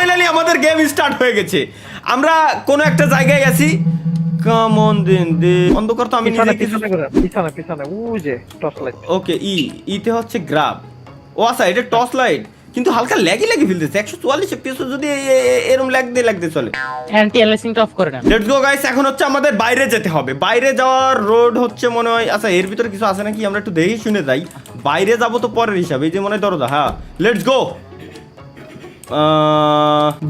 Finally আমাদের game start হয়ে গেছে। আমরা কোন একটা জায়গায় আছি। কাম অন দেন দে অন্ধকার তো আমি নিজে কিছু পিছনে ওই যে টর্চ লাইট। ওকে ইতে হচ্ছে গ্রাব। ও আচ্ছা এটা টর্চ লাইট, কিন্তু হালকা ল্যাগি ফেলতেছে। 144 এফপিএস যদি এরকম ল্যাগ দিয়ে চলে। অ্যান্টি অ্যালিসিং অফ করে না। লেটস গো গাইস, এখন হচ্ছে আমাদের বাইরে যেতে হবে। বাইরে যাওয়ার রোড হচ্ছে মনে হয়, আচ্ছা এর ভিতরে কিছু আছে নাকি আমরা একটু দেখে শুনে যাই। বাইরে যাব তো পরের হিসাবে, এই যে মনে হয় দরজা। হ্যাঁ লেটস গো।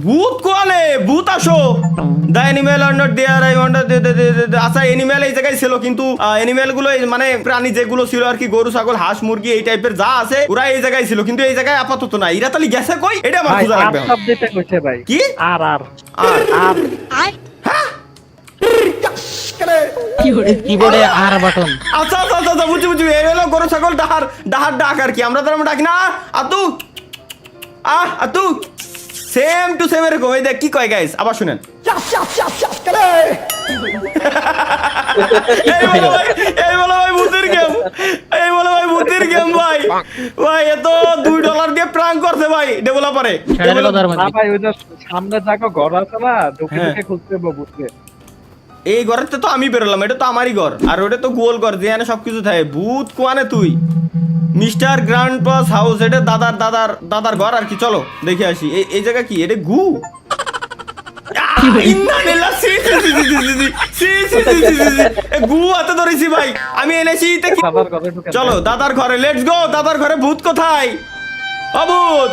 ভূত কোয়ালে, ভূত আসো। The animal are not there, I want. আচ্ছা অ্যানিমেল এই জায়গায় ছিল, কিন্তু অ্যানিমেল গুলো মানে প্রাণী যেগুলো ছিল আর কি, গরু ছাগল হাঁস মুরগি এই টাইপের যা আছে ওরা এই জায়গায় ছিল, কিন্তু এই জায়গায় আপাতত নাই। এরা তাহলে গেছে কই? এটা আমার খোঁজা লাগবে। সব দিতে কইছে ভাই। কি আর কিবোর্ডে আর বাটন। আচ্ছা বুঝছি। এই হলো গরু ছাগল ডাহার ডাক আর কি, আমরা তো ডাকি না। আতু সেম টু সেম এরকম। এই দেখ কি কয় গাইস, আবার শুনেন। এই বলো ভাই ভূতের গেম ভাই। এত $2 দিয়ে প্রাঙ্ক করছে ভাই ডেভেলপারে। ভাই ওই যে সামনে জায়গা ঘর আছে না, ঢুকে খুঁজতে বুঝতে। এই ঘরেতে তো আমি বেরোলাম, এটা তো আমারই ঘর। আর ওটা তো গোল ঘর যেখানে সবকিছু থাকে। ভূত কোয়ানে তুই মিস্টার গ্র্যান্ডপাস হাউস, এটা দাদার ঘর আর কি। চলো দেখে আসি। এই জায়গা কি? এটা গু গু হাতে ধরেছি ভাই আমি এনেছি। চলো দাদার ঘরে, লেটস গো। দাদার ঘরে ভূত কোথায়? অভূত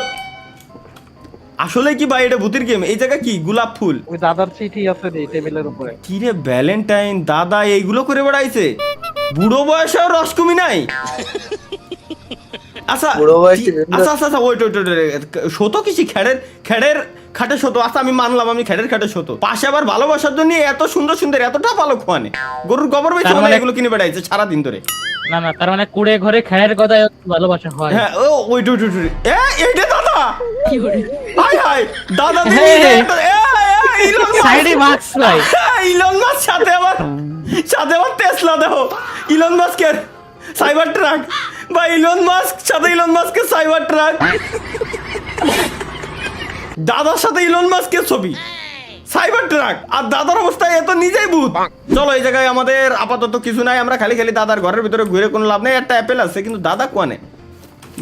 আসলে কি ভাই এটা ভূতের গেম? এই জায়গা কি? গোলাপ ফুল। ওই দাদার চিঠি আছে এই টেবিলের উপরে। কি রে ভ্যালেন্টাইন দাদা এইগুলো করে বেড়াইছে? বুড়ো বয়সেও রস কমি নাই। আচ্ছা ওইট শত কিসি খেড়ের খাটে শত। আচ্ছা আমি মানলাম আমি খেড়ের খাটে শত। পাশে আবার ভালোবাসার জন্য এত সুন্দর এতটা ভালো খোয়ানে গরুর গোবর বেচে এগুলো কিনে বেড়াইছে সারাদিন ধরে। না তার মানে কুড়ে ঘরে খেড়ের কথায় ভালোবাসা হয়। হ্যাঁ ওইট এইটা দাদা। কি করে হাই দাদা সাইডে মাস্ক ভাই। ইলন মাস্ক সাথে আবার টেসলা দেখো। ইলন মাস্কের সাইবার ট্রাক বা ইলন মাস্কের সাইবার ট্রাক। দাদার সাথে ইলন মাস্কের ছবি, সাইবার ট্রাক। আর দাদার অবস্থায় এত নিজেই ভূত। চলো এই জায়গায় আমাদের আপাতত কিছু নাই, আমরা খালি দাদার ঘরের ভিতরে ঘুরে কোনো লাভ নেই। একটা অ্যাপেল আছে, কিন্তু দাদা কোয়ানে?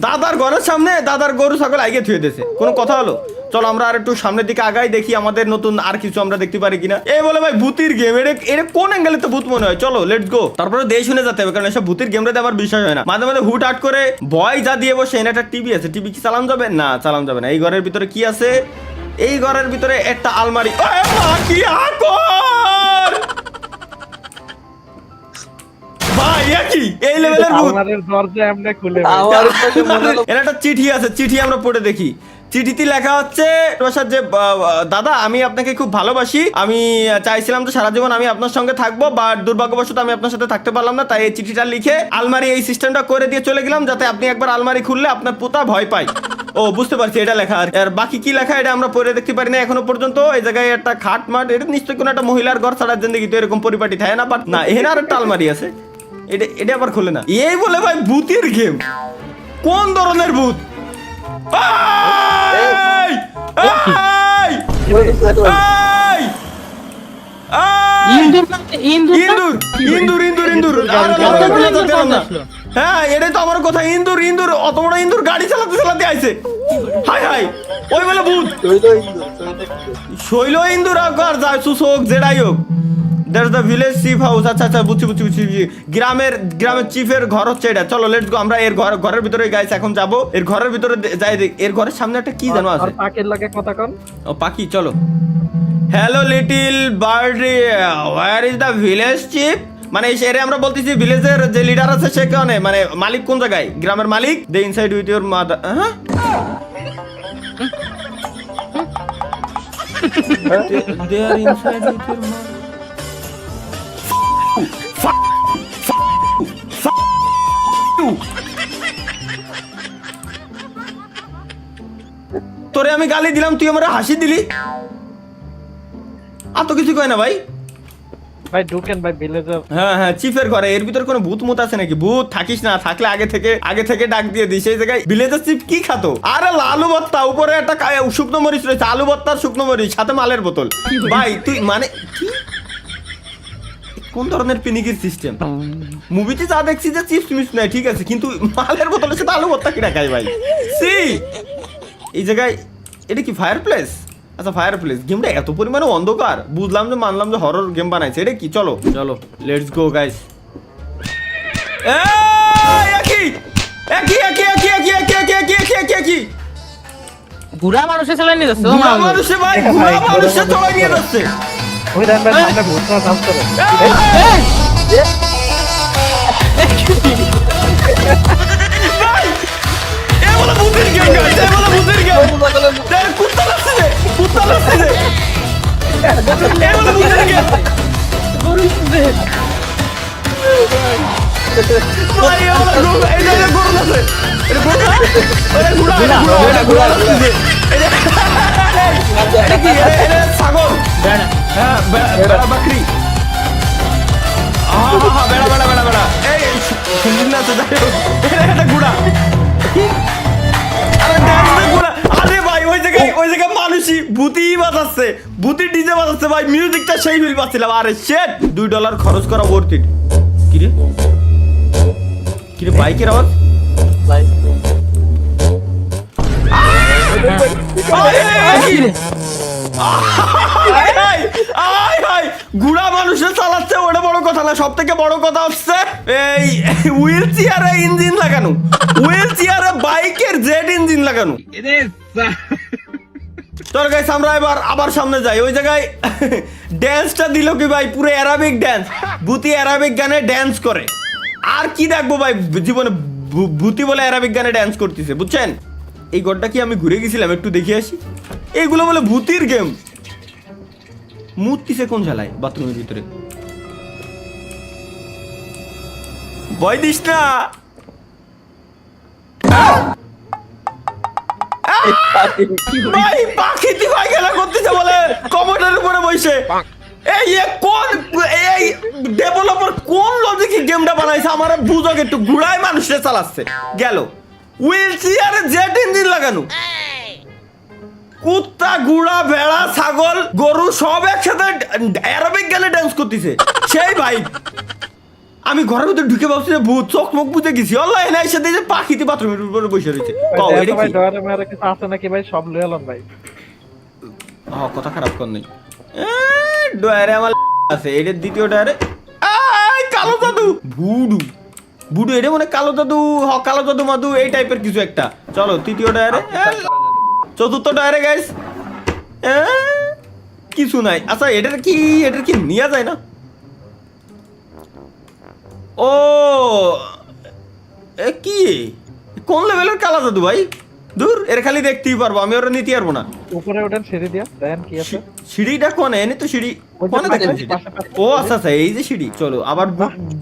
দাদার ঘরের সামনে দাদার গরু ছাগল আগে থুয়ে দিয়েছে। কোনো কথা হলো? চলো আমরা আর একটু সামনের দিকে আগাই, দেখি আমাদের নতুন আর কিছু আমরা দেখতে পারি কিনা। এই বলে ভাই ভূতের গেম, এটা কোন অ্যাঙ্গেলে তো ভূত মনে হয়। চলো লেটস গো। তারপরে দেশ শুনে যেতে হবে, কারণ এসব ভূতের গেমটাতে আমার বিশ্বাস হয় না। মাঝে হুট হাট করে ভয় যা দিয়ে বসে। একটা টিভি আছে, টিভি কি চালানো যাবে? না চালানো যাবে না। এই ঘরের ভিতরে কি আছে? এই ঘরের ভিতরে একটা আলমারি। কি আকর ভাই, কি এই লেভেলের ভূত? আমাদের দরজা এমনি খুলে এর একটা চিঠি আছে, চিঠি আমরা পড়ে দেখি। চিঠিতে লেখা হচ্ছে যে দাদা আমি আপনাকে খুব ভালোবাসি। আমি চাইছিলাম যে সারা জীবন আমি আপনার সঙ্গে থাকবো, বাট দুর্ভাগ্যবশত আমি আপনার সাথে থাকতে পারলাম না। তাই এই চিঠিটা লিখে আলমারি এই সিস্টেমটা করে দিয়ে চলে গেলাম, যাতে আপনি একবার আলমারি খুললে আপনার পোতা ভয় পায়। ও বুঝতে পারছি, এটা লেখা। আর বাকি কি লেখা এটা আমরা পড়ে দেখতে পারি না এখনো পর্যন্ত। এই জায়গায় একটা খাট মাঠ, এটা নিশ্চয়ই কোনো একটা মহিলার ঘর ছাড়ার জিন্দগি তো এরকম পরিপাটি থাকে না। বাট না, এখানে আর একটা আলমারি আছে, এটা আবার খোলে না। এই বলে ভাই ভূতের গেম, কোন ধরনের ভূত? হ্যাঁ এটাই তো আমার কথা। ইন্দুর অত বড় ইন্দুর গাড়ি চালাতে আইছে। হাই ওই বলে ভূত। শৈল ইন্দুর আর যায় সুসোক যেটাই হোক। There's the village chief house. আচ্ছা বুঝছি। গ্রামের চিফের ঘর হচ্ছে এটা। চলো লেটস গো। আমরা এর ঘরের ভিতরে গাইস এখন যাব। এর ঘরের ভিতরে যাই। এর ঘরের সামনে একটা কি জানো আছে? পাখির লাগে কথা কন। ও পাখি। চলো। Hello little bird, where is the village chief? মানে এই শেরে আমরা বলতেছি ভিলেজের যে লিডার আছে সে কেন, মানে মালিক কোন জায়গায়? গ্রামের মালিক। দে ইনসাইড উইথ ইওর মাদার। হ্যাঁ দে আর ইনসাইড উইথ ইওর মাদার। তোরে আমি গালি দিলাম, তুই আমার হাসি দিলি। আর তো কিছু কয় না ভাই। ভাই ঢুকেন ভাই ভিলেজার। হ্যাঁ হ্যাঁ, চিফের ঘরে। এর ভিতর কোনো ভূত মুত আছে নাকি? ভূত থাকিস না, থাকলে আগে থেকে ডাক দিয়ে দিই। সেই জায়গায় ভিলেজার চিফ কি খাতো? আরে আলু ভর্তা, উপরে একটা শুকনো মরিচ রয়েছে, আলু ভর্তার শুকনো মরিচ, সাথে মালের বোতল। ভাই তুই মানে কি কোন ধরনের পিনিকের সিস্টেম? মুভিতে যা দেখছি যে চিপস মিস নাই, ঠিক আছে, কিন্তু মালের বোতলের সাথে আলু ভর্তা কিনা খাই ভাই? সি এই জায়গায় এটা কি ফায়ার প্লেস? আচ্ছা ফায়ার প্লেস। গেমটা এত পরিমাণে অন্ধকার, বুঝলাম যে, মানলাম যে হরর গেম বানাইছে। এটা কি? চলো চলো লেটস গো গাইস। বুড়া মানুষে চালাই নিয়ে যাচ্ছে ওই দেন ভাই সামনে ভূত না জাম্প করে। ছাগল, হ্যাঁ বেড়া বাকরি, বেড়া বেড়া বেড়া বেড়া, এই সুন্দর না তো, এটা গুড়া। আরে ভাই ওই জায়গায় মানুষই ভূতি বাজাচ্ছে, ভূতি ডিজে বাজাচ্ছে ভাই, মিউজিকটা সেই ফিল পাচ্ছিলাম। আরে শেট, $2 খরচ করা worth it। কিরে কিরে বাইকের আওয়াজ? গুড়া মানুষের চালাচ্ছে, ওটা বড় কথা না। সব থেকে বড় কথা হচ্ছে এই হুইল চেয়ারে ইঞ্জিন লাগানো, হুইল চেয়ারে বাইকের জেট ইঞ্জিন লাগানো। চল গাইস, আমরা এবার আবার সামনে যাই। ওই জায়গায় ড্যান্সটা দিল কি ভাই? পুরো অ্যারাবিক ড্যান্স, ভূতি অ্যারাবিক গানে ড্যান্স করে। আর কি দেখবো ভাই জীবনে, ভূতি বলে অ্যারাবিক গানে ড্যান্স করতেছে, বুঝছেন? এই গড়টা কি আমি ঘুরে গেছিলাম, একটু দেখে আসি। এইগুলো বলে ভূতির গেম। মুততিছে কোন ঝালায়? বাথরুমের ভিতরে। ভয় দিস না। ভাই পাখিটি ভাই খেলা করতেছে বলে কমোডের উপরে বসে। এই কোন এই ডেভেলপার কোন লজিকে গেমটা বানাইছে? আমার বুঝো একটু। ঘুরায় মানুষে চালাচ্ছে গেল, হুইল চেয়ারে জেট ইঞ্জিন লাগানো। কুত্তা, ঘোড়া, ভেড়া, ছাগল, গরু সব একসাথে অ্যারাবিক গানে ডান্স করতেছে। সেই ভাই আমি ঘরের ভিতরে ঢুকে ভাবছি যে ভূত, চোখ মুখ বুঝে গেছি। অনলাইন এসে দিয়ে পাখিতে বাথরুমের উপরে বসে রয়েছে। ভাই ডয়ারে মেরে কিছু আছে নাকি ভাই? সব লয়ে এলাম ভাই। কথা খারাপ কর নেই। ডয়ারে আমার আছে, এটার দ্বিতীয় ডয়ারে কালো জাদু, ভুডু ভুডু, এটা মনে কালো জাদু, কালো জাদু মাদু এই টাইপের কিছু একটা। চলো তৃতীয় ডয়ারে, চতুর্থ ডয়ারে গাইস কিছু নাই। আচ্ছা এটার কি নেওয়া যায় না? ও কি কোন লেভেলের কালা জাদু ভাই? দূর, এর খালি দেখতেই পারবো, আমি ওরা নিতে পারবো না। উপরে ওঠেন, সিঁড়ি দিয়া দেখেন কি আছে। সিঁড়িটা কোনে? এনে তো সিঁড়ি কোনে দেখেন? ও আচ্ছা আচ্ছা, এই যে সিঁড়ি। চলো আবার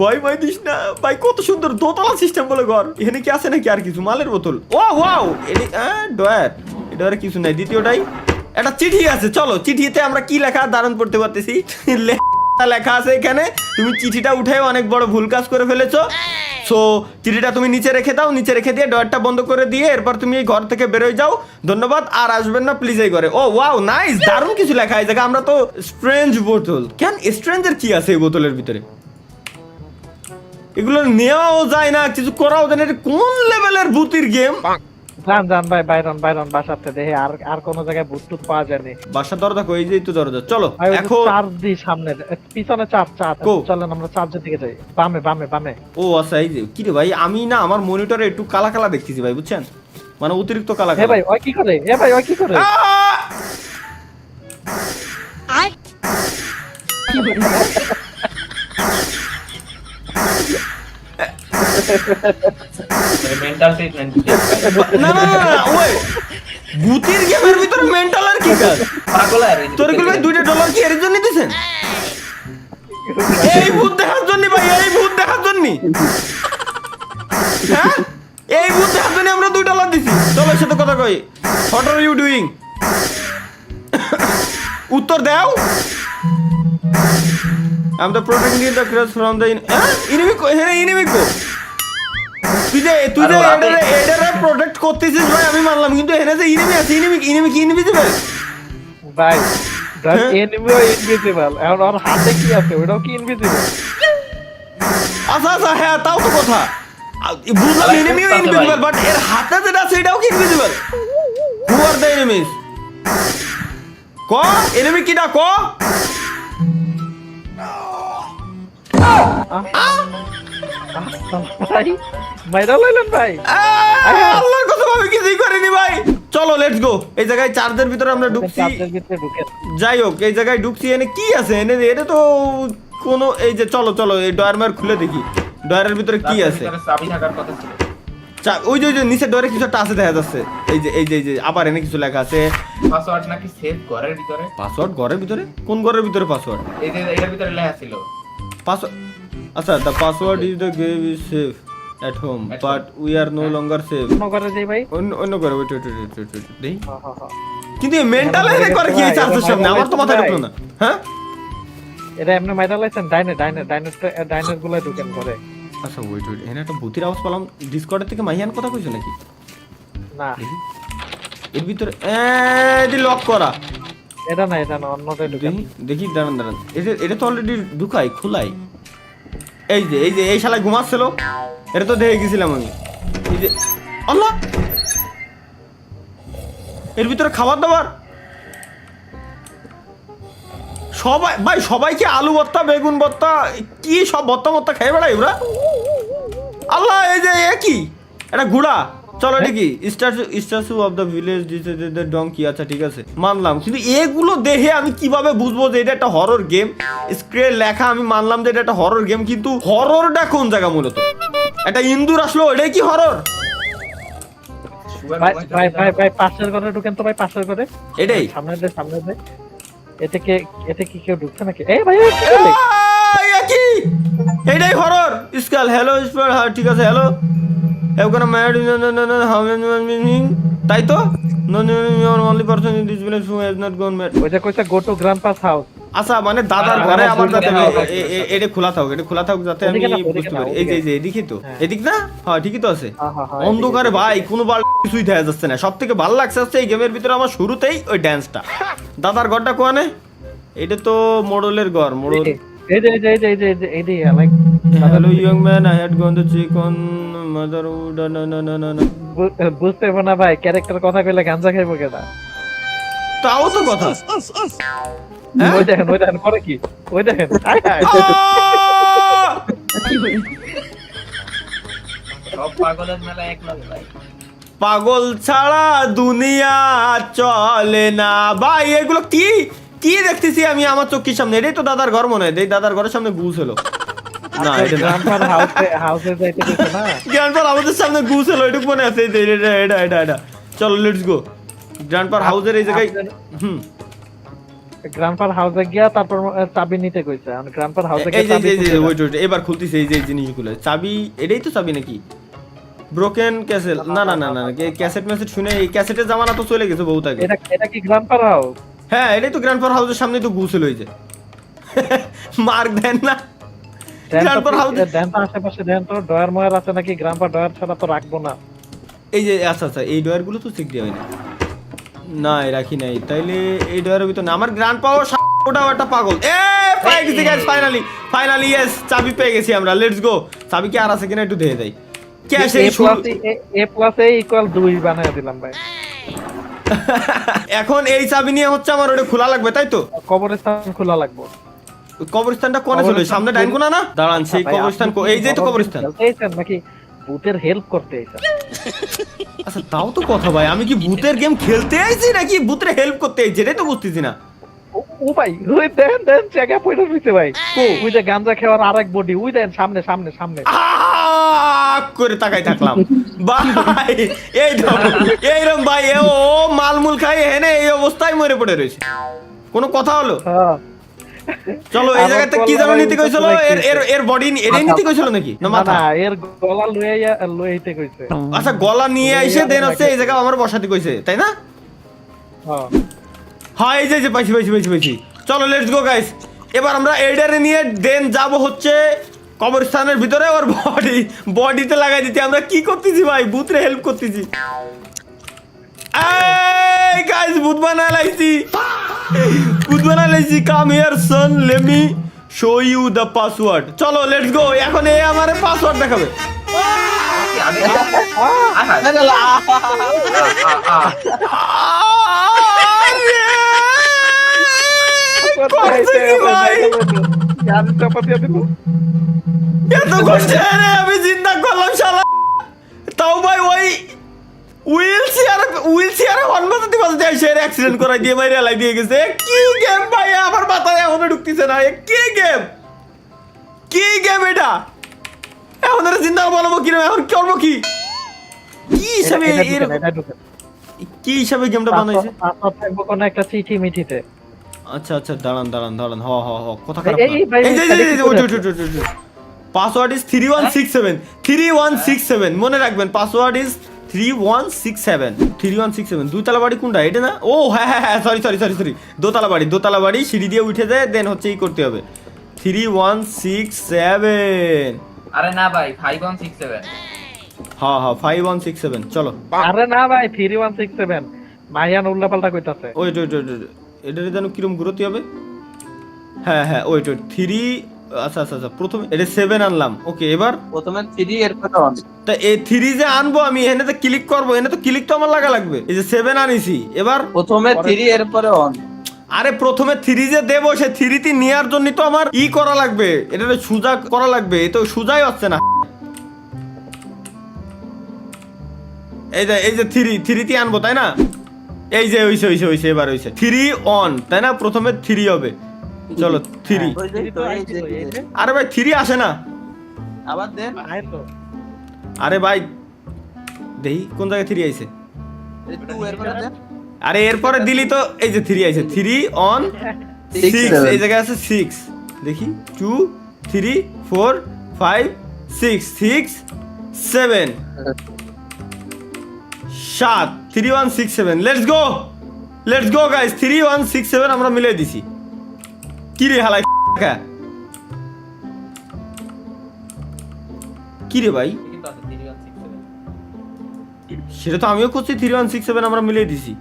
ভয় দিস না ভাই, কত সুন্দর দোতলা সিস্টেম বলে ঘর। এখানে কি আছে নাকি আর কিছু? মালের বোতল। ও ওয়াও, ডয়ার, এটা কিছু নাই। দ্বিতীয়টাই একটা চিঠি আছে। চলো চিঠিতে আমরা কি লেখা দারুণ পড়তে পারতেছি। লেখা আছে এখানে, তুমি চিঠিটা উঠে অনেক বড় ভুল কাজ করে ফেলেছো। সো চিঠিটা তুমি নিচে রেখে দাও, নিচে রেখে দিয়ে ডয়ারটা বন্ধ করে দিয়ে এরপর তুমি এই ঘর থেকে বেরোয় যাও। ধন্যবাদ, আর আসবেন না প্লিজ এই ঘরে। ও ওয়াও নাইস, দারুণ কিছু লেখা এই জায়গায়। আমরা তো স্ট্রেঞ্জ বোতল। কেন স্ট্রেঞ্জের কি আছে এই বোতলের ভিতরে? এগুলো নেওয়াও যায় না, কিছু করাও যায় না। কোন লেভেলের ভূতির গেম? জান ভাই, বাইরন বাসাতে দেখে আর কোন জায়গায় ভূত টুত পাওয়া যায়নি। বাসার দরজা কই? এই যে তো দরজা। চলো এখন চার্জ দি সামনে, পিছনে চার্জ। চলেন আমরা চার্জের দিকে যাই। বামে। ও আচ্ছা, এই যে কি রে ভাই, আমি না আমার মনিটরে একটু কালা কালা দেখতেছি ভাই, বুঝছেন? মানে অতিরিক্ত কালা কালা। ভাই ওই কি করে? না ওই ভূতির গেমের ভিতরে মেন্টাল আর কি কাজ? তোর কি ভাই $2 কি এর জন্য দিছেন? এই ভূত দেখার জন্য ভাই, এই ভূত দেখার জন্য। হ্যাঁ, এই ভূত দেখার জন্য আমরা $2 দিছি। চলো সাথে কথা কই। What are you doing? উত্তর দাও। I'm the protecting the cross from the enemy ko enemy ko তুই যে এটারে প্রোটেক্ট করতেছিস ভাই আমি মানলাম কিন্তু এখানে যে এনিমি আছে এনিমি কি ইনভিজিবল ভাই এনিমিও ইনভিজিবল এখন ওর হাতে কি আছে ওটাও কি ইনভিজিবল আচ্ছা হ্যাঁ তাও তো কথা বুঝলাম এনিমিও ইনভিজিবল বাট এর হাতে যেটা আছে এটাও কি invisible who are the enemies ক এনিমি কিটা ক ভাই মাইরা লইলেন ভাই আল্লাহর কসম আমি কিছুই করিনি ভাই চলো লেটস গো এই জায়গায় চার্জের ভিতরে আমরা ঢুকছি চার্জের ভিতরে ঢুকে যাই হোক এই জায়গায় ঢুকছি এনে কি আছে এনে এটা তো কোনো এই যে চলো এই ডয়ার খুলে দেখি ডয়ারের ভিতরে কি আছে চাবি থাকার কথা ছিল ওই যে নিচে ডয়ারে কিছু একটা আছে দেখা যাচ্ছে এই যে আবার এনে কিছু লেখা আছে পাসওয়ার্ড নাকি সেভ ঘরের ভিতরে পাসওয়ার্ড ঘরের ভিতরে কোন ঘরের ভিতরে পাসওয়ার্ড এই যে এটার ভিতরে লেখা ছিল পাসওয়ার্ড আচ্ছা the password is the game is safe at home but we are no longer safe কোন করে যাই ভাই অন্য করে ওয়েট দেই হ্যাঁ কিন্তু এই মেন্টাল এনে করে কি এই চার্জের সামনে আমার তো মাথায় ঢুকলো না হ্যাঁ এটা এমনি মাইরা লাইছেন ডাইনের গুলো ঢুকেন ঘরে আচ্ছা ওয়েট এখানে একটা ভূতির আওয়াজ পেলাম ডিসকর্ডের থেকে মাহিয়ান কথা কইছো নাকি না এর ভিতরে এডি লক করা এটা না অন্যটা ঢুকেন দেখি দাঁড়ান এটা তো অলরেডি ঢুকাই খোলাই এই যে এই শালা ঘুমাচ্ছিল এটা তো দেখে গেছিলাম আমি এই যে আল্লাহ এর ভিতরে খাবার দাবার সবাইকে আলু ভর্তা বেগুন ভর্তা কি সব ভর্তা খেয়ে বেড়াই ওরা আল্লাহ এই যে কি এটা ঘোড়া চলো দেখি statue of the village donkey আচ্ছা ঠিক আছে মানলাম কিন্তু এগুলো দেখে আমি কিভাবে বুঝবো যে এটা একটা হরর গেম স্ক্রিনে লেখা আমি মানলাম যে এটা একটা হরর গেম কিন্তু হররটা কোন জায়গা মূলত একটা ইন্দুর আসলো এটাই কি হরর ভাই পাশের ঘরে ঢুকেন তো ভাই পাশের ঘরে এটাই সামনে দে এতে কি কেউ ঢুকছে নাকি এই ভাই কি করলে কি এটাই হরর স্কাল হ্যালো স্পার হ্যাঁ ঠিক আছে হ্যালো এখানে ম্যাড তাই তো only person in this village who has not gone mad ওইটা কইছে গো টু গ্র্যান্ডপাস হাউস আচ্ছা মানে দাদার ঘরে আবার যাতে এটা খোলা থাকুক যাতে আমি বুঝতে পারি এই যে এদিকে তো এদিক না হ্যাঁ ঠিকই তো আছে অন্ধকারে ভাই কোনো বার কিছুই দেখা যাচ্ছে না সবথেকে ভালো লাগছে হচ্ছে এই গেমের ভিতরে আমার শুরুতেই ওই ড্যান্সটা দাদার ঘরটা কোয়ানে এটা তো মোড়লের ঘর মোড়ল এই যে like hello young man I had gone the check on motherwood না বুঝতে পারো না ভাই ক্যারেক্টার কথা কইলে গাঞ্জা খাইবো কেডা তাও তো কথা ওই দেখেন করে কি ওই দেখেন সব পাগলের মেলা এক লাগে ভাই পাগল ছাড়া দুনিয়া চলে না ভাই এগুলো কি দেখতেছি আমি আমার চোখের সামনে এটাই তো দাদার ঘর মনে হয় দাদার ঘরের সামনে গুছ হলো না এটা গ্র্যান্ডপার হাউসে যাইতে দিছে না গ্র্যান্ডপার আমাদের সামনে গুছ হলো এটুকু মনে আছে এটা চলো লেটস গো গ্র্যান্ডপার হাউসের এই জায়গায় গ্র্যান্ডপার হাউসে গিয়া তারপর চাবি নিতে কইছে আর গ্র্যান্ডপার হাউসে গিয়া চাবি ওয়েট এবার খুলতেছে এই যে জিনিসগুলো চাবি এটাই তো চাবি নাকি ব্রোকেন ক্যাসেল না ক্যাসেট মেসেজ শুনে এই ক্যাসেটের জামানা তো চলে গেছে বহুত আগে এটা কি গ্র্যান্ডপার হাউস হ্যাঁ এটাই তো গ্র্যান্ডপার হাউসের সামনে তো গুছ হলো এই যে মার্ক দেন না গ্র্যান্ডপার হাউস দেন তো আশেপাশে দেন তো ডয়ার ময়ার আছে নাকি গ্র্যান্ডপার ডয়ার ছাড়া তো রাখবো না এই যে আচ্ছা এই ডয়ারগুলো তো চেক দেওয়া হয়নি না রাখি নাই তাইলে এই ডয়ারের ভিতর না আমার গ্র্যান্ডপা ওটাও একটা পাগল পেয়ে গেছি গাইস ফাইনালি ইয়েস চাবি পেয়ে গেছি আমরা লেটস গো চাবি কি আর আছে কিনা একটু দেখে দেই ক্যাশ এই a ইকুয়াল 2 বানায় দিলাম ভাই এখন এই চাবি নিয়ে হচ্ছে আমার ওটা খোলা লাগবে তাই তো কবরস্থান খোলা লাগবে কবরস্থানটা কোনে চলে সামনে ডাইন কোনা না দাঁড়ান সেই কবরস্থান এই যে তো কবরস্থান এইছেন নাকি ভূতের হেল্প করতে আইছেন আচ্ছা তাও তো কথা ভাই আমি কি ভূতের গেম খেলতে আইছি নাকি ভূতের হেল্প করতে আইছি এটাই তো বুঝতেছি না ও ভাই ওই দেন জায়গা পয়টা হইছে ভাই ওই যে গাঞ্জা খাওয়ার আরেক বডি ওই দেন সামনে করে তাকাই থাকলাম ভাই এইরকম ভাই ও মালমুল খাই হেনে এই অবস্থায় মরে পড়ে রয়েছে কোনো কথা হলো চলো এই জায়গাতে কি জানো নিতে কইছিল এর বডি এটাই নিতে কইছিল নাকি না মাথা না এর গলা লইতে কইছে আচ্ছা গলা নিয়ে আইছে দেন হচ্ছে এই জায়গা আমার বসাতে কইছে তাই না হ্যাঁ হ্যাঁ এই যে পাইছি চলো লেটস গো গাইস এবার আমরা এইডারে নিয়ে দেন যাব হচ্ছে কবরস্থানের ভিতরে ওর বডিতে লাগাই দিতে। আমরা কি করতেছি ভাই, ভূতরে হেল্প করতেছি। এই গাইস ভূত বানা লাইছি, ভূত বানা লাইছি। Come here son, let me show you the password. চলো লেটস গো। এখন এ আমারে পাসওয়ার্ড দেখাবে। করছে কি ভাই? গান চাপা দিয়ে দিল। এত কষ্ট রে আমি চিন্তা করলাম শালা। তাও ভাই ওই হুইল চেয়ারে হনবাজাতে বাজাতে এসে অ্যাক্সিডেন্ট করাই দিয়ে মাইরে লাই দিয়ে গেছে। কি গেম ভাই, আমার মাথায় এখনো ঢুকতেছে না। কি গেম, কি গেম এটা? এখন আর চিন্তা বলবো কি, এখন করবো কি, কি হিসাবে কি হিসাবে গেমটা বানাইছে? থাকবো কোন একটা চিঠি মিঠিতে। আচ্ছা আচ্ছা, দাঁড়ান দাঁড়ান দাঁড়ান। হ হ হ, কথা খারাপ এই ভাই, পাসওয়ার্ড ইজ 3167 3167। মনে রাখবেন পাসওয়ার্ড ইজ 3167 3167। দুইতলা বাড়ি কোনটা, এটা না? ও হ্যাঁ হ্যাঁ হ্যাঁ, সরি সরি সরি সরি, দোতলা বাড়ি সিঁড়ি দিয়ে উঠে যায়, দেন হচ্ছে এই করতে হবে 3167। আরে না ভাই 5167। হ্যাঁ হ্যাঁ 5167। চলো। আরে না ভাই 3167 মাইয়ান উল্লাপাল্টা কইতাছে। ওয়েট ওয়েট ওয়েট, এটা যেন কিরম ঘুরতে হবে। হ্যাঁ হ্যাঁ ওয়েট ওয়েট 3। আচ্ছা আচ্ছা আচ্ছা, প্রথমে এটা 7 আনলাম। ওকে, এবার প্রথমে 3 এরপরে 1। তা এই 3 যে আনবো আমি, এখানে তো ক্লিক করবো, এখানে তো ক্লিক তো আমার লাগা লাগবে। এই যে 7 আনিছি, এবার প্রথমে 3 এরপরে 1। আরে প্রথমে 3 যে দেবো, সে 3 নেওয়ার জন্য তো আমার ই করা লাগবে, এটা সুজা করা লাগবে। এ তো সুজাই হচ্ছে না। এই যে 3 আনবো, তাই না? এই যে হইছে এবার হইছে 3 অন, তাই না? প্রথমে 3 হবে। চলো 3। আরে ভাই 3 আসে না। আবার দেন। আয় তো আরে ভাই দেখি কোন জায়গায় 3 আইছে। 2 এরপরে দেন। আরে এরপরে দিলি তো, এই যে 3 আইছে। 3 অন 6, এই জায়গায় আছে 6। দেখি 2 3 4 5 6 6 7 7 3167। Let's go guys. 3167 আমরা মিলাই দিছি। কি রে হালাই কি রে ভাই? কিন্তু আছে 3167। সেটা তো আমিও করছি। 3167 আমরা মিলিয়ে দিছি,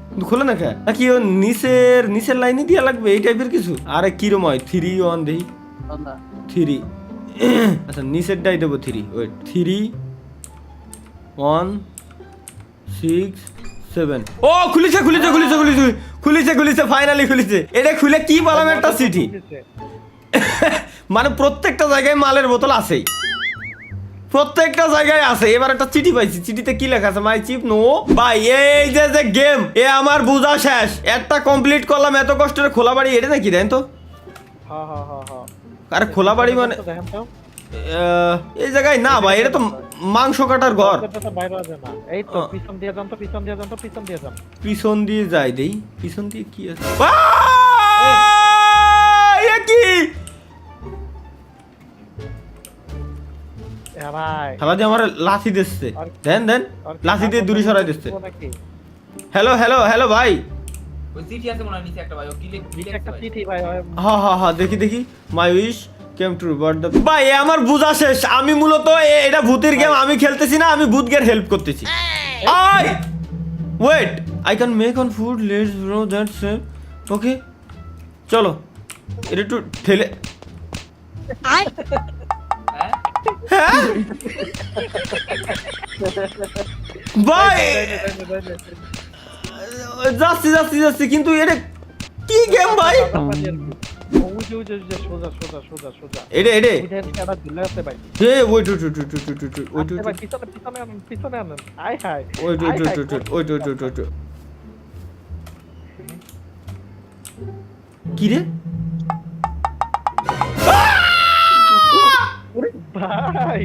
কিন্তু খোলে না কে? নাকি ও নিচের লাইনে দিয়া লাগবে এই টাইপের কিছু? আরে কিরম হয় 3 অন দেই 3। আচ্ছা নিচেরটাই দেবো 3। ওয়েট 3 1 6 7। ও খুলেছে ফাইনালি খুলেছে। এটা খুলে কি বললাম, একটা চিঠি। মানে প্রত্যেকটা জায়গায় মালের বোতল আছেই, প্রত্যেকটা জায়গায় আছে। এবার একটা চিঠি পাইছি, চিঠিতে কি লেখা আছে? মাই চিপ নো ভাই। এই যে গেম, এ আমার বুঝা শেষ। একটা কমপ্লিট করলাম, এত কষ্টের খোলা বাড়ি। এটা নাকি দেন তো? হ্যাঁ হ্যাঁ হ্যাঁ হ্যাঁ। আরে খোলা বাড়ি মানে দেখেন তো এই জায়গায় না ভাই, এটা তো মাংস কাটার ঘর। এটা বাইরে আছে না। এই তো পিছন দিয়ে যান তো, পিছন দিয়ে যান। পিছন দিয়ে যাই দেই। পিছন দিয়ে কি আছে? এ কি এ ভাই খেলা দিয়ে আমার লাথি দিচ্ছে। দেন লাথি দিয়ে দূরে সরাই দিচ্ছে। হ্যালো ভাই। ওই চিঠি আছে মনে হয় নিচে একটা ভাই, ও ক্লিক একটা চিঠি ভাই। হ্যাঁ দেখি my wish came true but the ভাই আমার বুঝা শেষ। আমি মূলত এটা ভূতের গেম আমি খেলতেছি না, আমি ভূতকে হেল্প করতেছি। I wait, I can make on food, let's bro that's okay. চলো এটা একটু ঠেলে। হ্যাঁ হ্যাঁ ভাই যাচ্ছি কিন্তু এটা কি গেম ভাই? সোজা এটা ভাই। হে ওয়েট পিছনে আনেন। আয় হায় ওয়েট কি রে? ভাই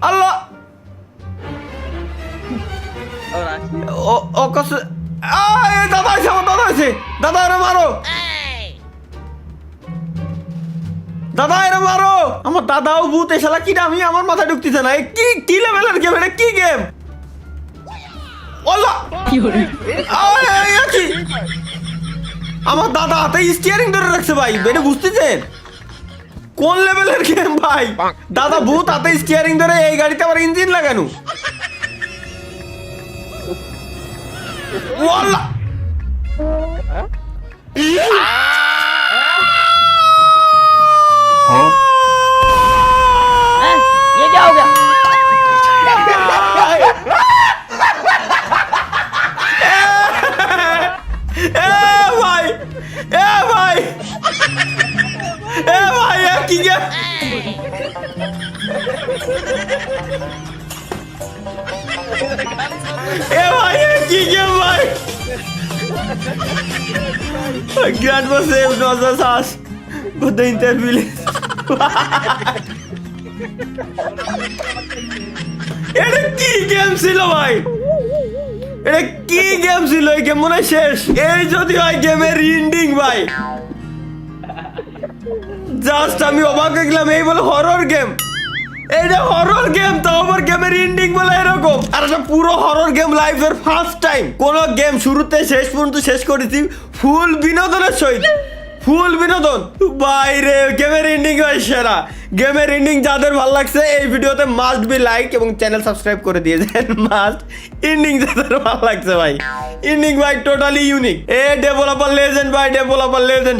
আল্লাহ ও কস দাদা আছে দাদা এরা মারো আমার দাদাও ভূত। এ শালা কি আমি আমার মাথায় ঢুকতেছে না। কি লেভেলের গেম এটা? কি গেম? আল্লাহ কি আমার দাদা হাতে স্টিয়ারিং ধরে রাখছে ভাই, এটা বুঝতেছেন কোন লেভেলের গেম ভাই? দাদা ভূত হাতে স্টিয়ারিং ধরে এই গাড়িতে আবার ইঞ্জিন লাগানো। আল্লাহ ये क्या हो गया? ভাই ভাই ভাই কি গেম? ভাই কি গেম ভাই? Grandma saved Noza's ass, but the interview. এটা কি গেম ছিল ভাই? এটা কি গেম ছিল? এই গেম মনে হয় শেষ। এই যদি হয় গেমের এন্ডিং ভাই, জাস্ট আমি অবাক হয়ে গেলাম। এই বলে হরর গেম, এইটা হরর গেম, তো আমার গেমের এন্ডিং বলে এরকম। আর এটা পুরো হরর গেম লাইফের ফার্স্ট টাইম কোন গেম শুরুতে শেষ পর্যন্ত শেষ করেছি ফুল বিনোদনের সহিত, ফুল বিনোদন বাইরে। গেমের এন্ডিং হয় সেরা। গেমের এন্ডিং যাদের ভালো লাগছে এই ভিডিওতে মাস্ট বি লাইক এবং চ্যানেল সাবস্ক্রাইব করে দিয়ে দেন। মাস্ট এন্ডিং যাদের ভালো লাগছে ভাই, এন্ডিং ভাই টোটালি ইউনিক। এ ডেভেলপার লেজেন্ড ভাই, ডেভেলপার লেজেন্ড।